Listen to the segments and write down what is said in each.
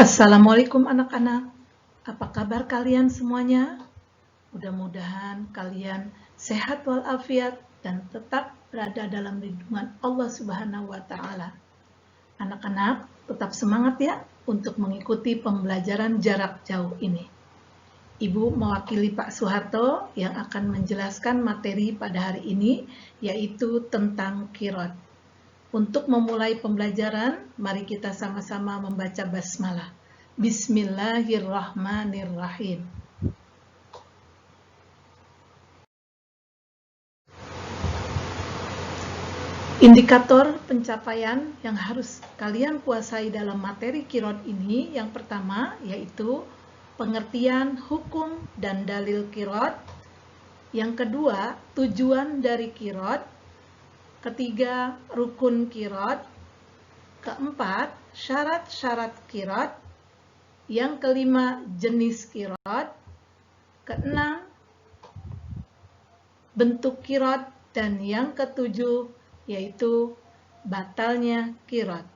Assalamualaikum anak-anak, apa kabar kalian semuanya? Mudah-mudahan kalian sehat walafiat dan tetap berada dalam lindungan Allah Subhanahu wa Ta'ala. Anak-anak, tetap semangat ya untuk mengikuti pembelajaran jarak jauh ini. Ibu mewakili Pak Soeharto yang akan menjelaskan materi pada hari ini, yaitu tentang qiraat. Untuk memulai pembelajaran, mari kita sama-sama membaca basmalah. Bismillahirrahmanirrahim. Indikator pencapaian yang harus kalian kuasai dalam materi qiraat ini yang pertama yaitu pengertian hukum dan dalil qiraat. Yang kedua, tujuan dari qiraat. Ketiga, rukun qiraat. Keempat, syarat-syarat qiraat. Yang kelima, jenis qiraat. Keenam, bentuk qiraat. Dan yang ketujuh, yaitu batalnya qiraat.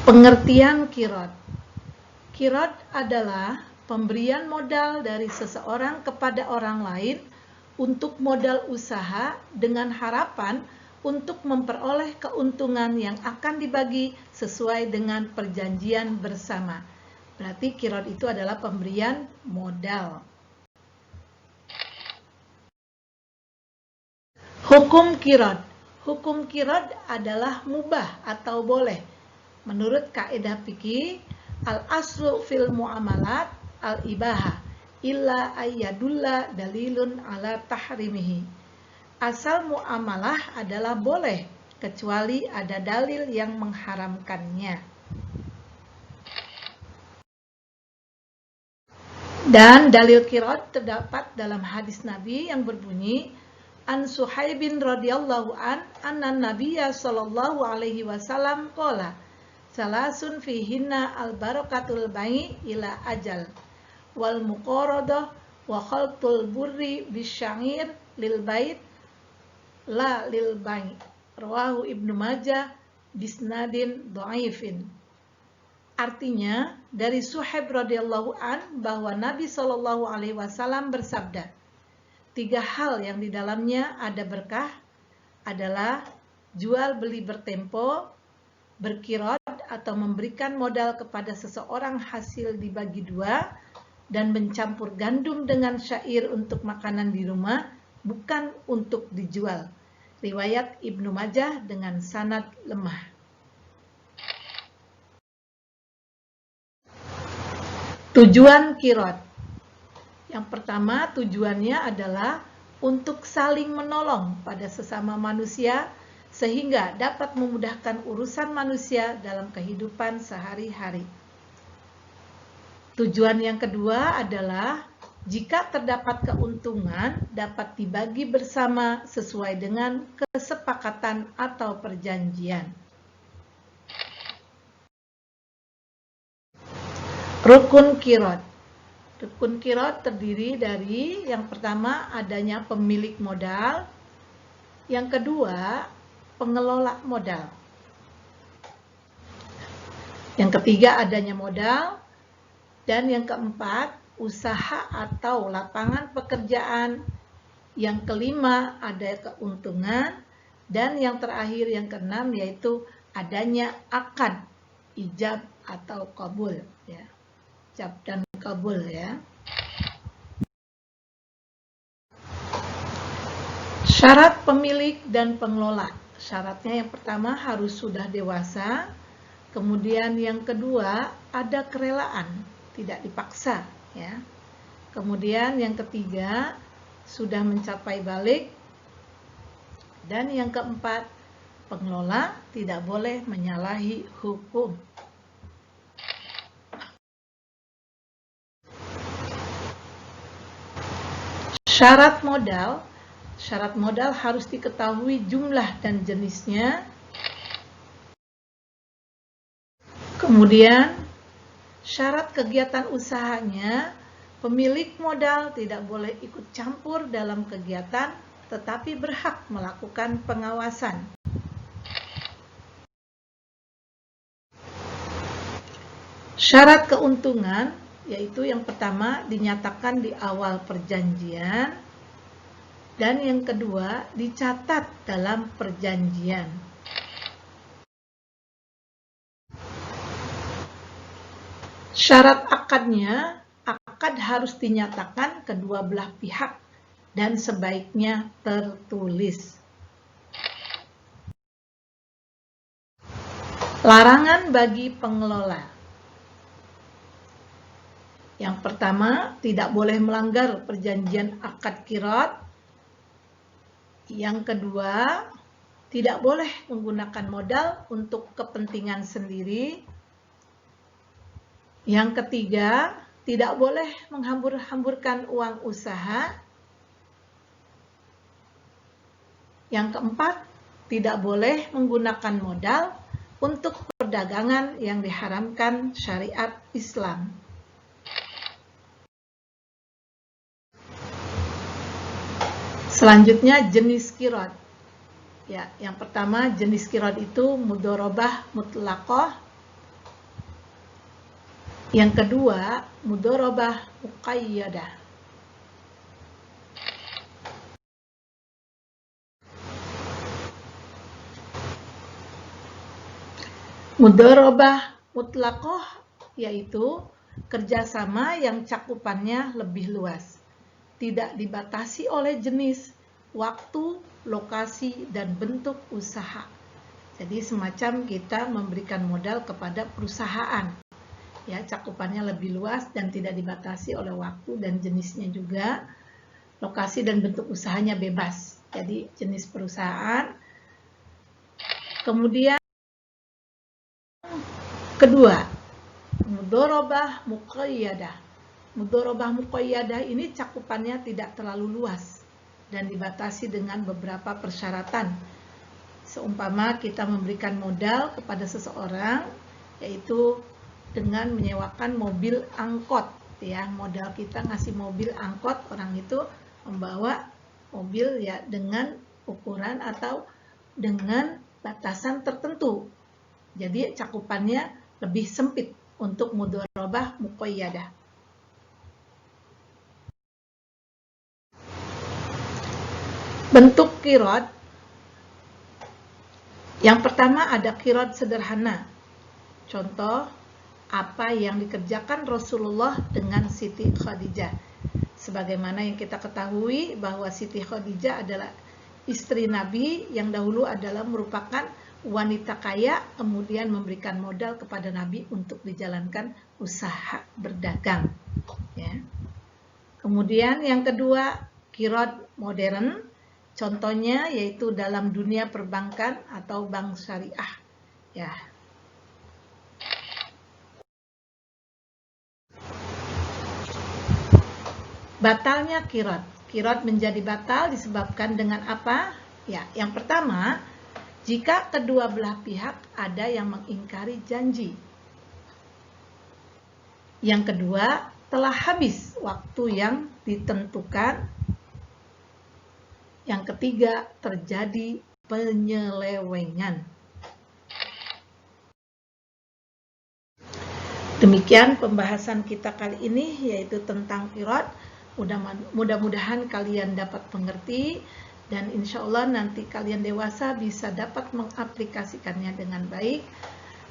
Pengertian qiraat. Qiraat adalah pemberian modal dari seseorang kepada orang lain untuk modal usaha dengan harapan untuk memperoleh keuntungan yang akan dibagi sesuai dengan perjanjian bersama. Berarti qiraat itu adalah pemberian modal. Hukum qiraat. Hukum qiraat adalah mubah atau boleh. Menurut kaidah fikih, al-aslu fil muamalat al-ibahah illa ayyadulla dalilun ala tahrimihi. Asal muamalah adalah boleh kecuali ada dalil yang mengharamkannya. Dan dalil qiraat terdapat dalam hadis Nabi yang berbunyi An Suhaibin radhiyallahu an anna Nabiyya sallallahu alaihi wasallam qala salasun fihinna al-barakatul bai ila ajal wal muqaradah wa khaltul burri bisya'ir lil bait la lil bai. Rawahu Ibnu Majah bisnadin dhaifin. Artinya, dari Suhaib radhiyallahu an bahwa Nabi Shallallahu alaihi wasallam bersabda, 3 hal yang di dalamnya ada berkah adalah jual beli bertempo, berqiraat atau memberikan modal kepada seseorang hasil dibagi 2, dan mencampur gandum dengan syair untuk makanan di rumah, bukan untuk dijual. Riwayat Ibnu Majah dengan sanad lemah. Tujuan qiraat. Yang pertama, tujuannya adalah untuk saling menolong pada sesama manusia sehingga dapat memudahkan urusan manusia dalam kehidupan sehari-hari. Tujuan yang kedua adalah jika terdapat keuntungan dapat dibagi bersama sesuai dengan kesepakatan atau perjanjian. Rukun qiraat. Rukun qiraat terdiri dari yang pertama adanya pemilik modal, yang kedua pengelola modal, yang ketiga adanya modal, dan yang keempat usaha atau lapangan pekerjaan, yang kelima ada keuntungan, dan yang terakhir yang keenam yaitu adanya akad ijab atau qabul ya. Ijab dan kabul ya. Syarat pemilik dan pengelola. Syaratnya yang pertama harus sudah dewasa, kemudian yang kedua ada kerelaan, tidak dipaksa ya. Kemudian yang ketiga sudah mencapai balik, dan yang keempat pengelola tidak boleh menyalahi hukum. Syarat modal. Syarat modal harus diketahui jumlah dan jenisnya. Kemudian syarat kegiatan usahanya, pemilik modal tidak boleh ikut campur dalam kegiatan tetapi berhak melakukan pengawasan. Syarat keuntungan yaitu yang pertama dinyatakan di awal perjanjian, dan yang kedua dicatat dalam perjanjian. Syarat akadnya, akad harus dinyatakan kedua belah pihak dan sebaiknya tertulis. Larangan bagi pengelola. Yang pertama, tidak boleh melanggar perjanjian akad qirat. Yang kedua, tidak boleh menggunakan modal untuk kepentingan sendiri. Yang ketiga, tidak boleh menghambur-hamburkan uang usaha. Yang keempat, tidak boleh menggunakan modal untuk perdagangan yang diharamkan syariat Islam. Selanjutnya jenis qirat. Ya, yang pertama jenis qirat itu mudharabah mutlaqah. Yang kedua mudharabah muqayyadah. Mudharabah mutlaqah yaitu kerjasama yang cakupannya lebih luas, tidak dibatasi oleh jenis, waktu, lokasi, dan bentuk usaha. Jadi semacam kita memberikan modal kepada perusahaan, ya, cakupannya lebih luas dan tidak dibatasi oleh waktu dan jenisnya juga, lokasi dan bentuk usahanya bebas. Jadi jenis perusahaan. Kemudian kedua, mudharabah muqayyadah. Mudharabah muqayyadah ini cakupannya tidak terlalu luas dan dibatasi dengan beberapa persyaratan. Seumpama kita memberikan modal kepada seseorang, yaitu dengan menyewakan mobil angkot, ya, modal kita ngasih mobil angkot, orang itu membawa mobil ya dengan ukuran atau dengan batasan tertentu. Jadi cakupannya lebih sempit untuk mudharabah muqayyadah. Bentuk qirat. Yang pertama ada qirat sederhana. Contoh apa yang dikerjakan Rasulullah dengan Siti Khadijah. Sebagaimana yang kita ketahui bahwa Siti Khadijah adalah istri Nabi yang dahulu adalah merupakan wanita kaya, kemudian memberikan modal kepada Nabi untuk dijalankan usaha berdagang. Ya. Kemudian yang kedua qirat modern. Contohnya yaitu dalam dunia perbankan atau bank syariah. Ya. Batalnya qirat. Qirat menjadi batal disebabkan dengan apa? Ya, yang pertama, jika kedua belah pihak ada yang mengingkari janji. Yang kedua, telah habis waktu yang ditentukan. Yang ketiga, terjadi penyelewengan. Demikian pembahasan kita kali ini, yaitu tentang qirat. Mudah-mudahan kalian dapat mengerti, dan insya Allah nanti kalian dewasa bisa dapat mengaplikasikannya dengan baik.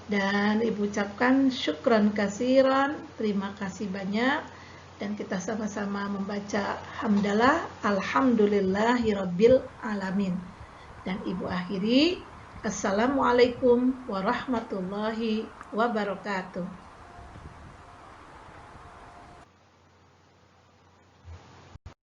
Dan Ibu ucapkan syukran kasiran, terima kasih banyak. Dan kita sama-sama membaca hamdalah alhamdulillahirabbil alamin. Dan Ibu akhiri, assalamualaikum warahmatullahi wabarakatuh.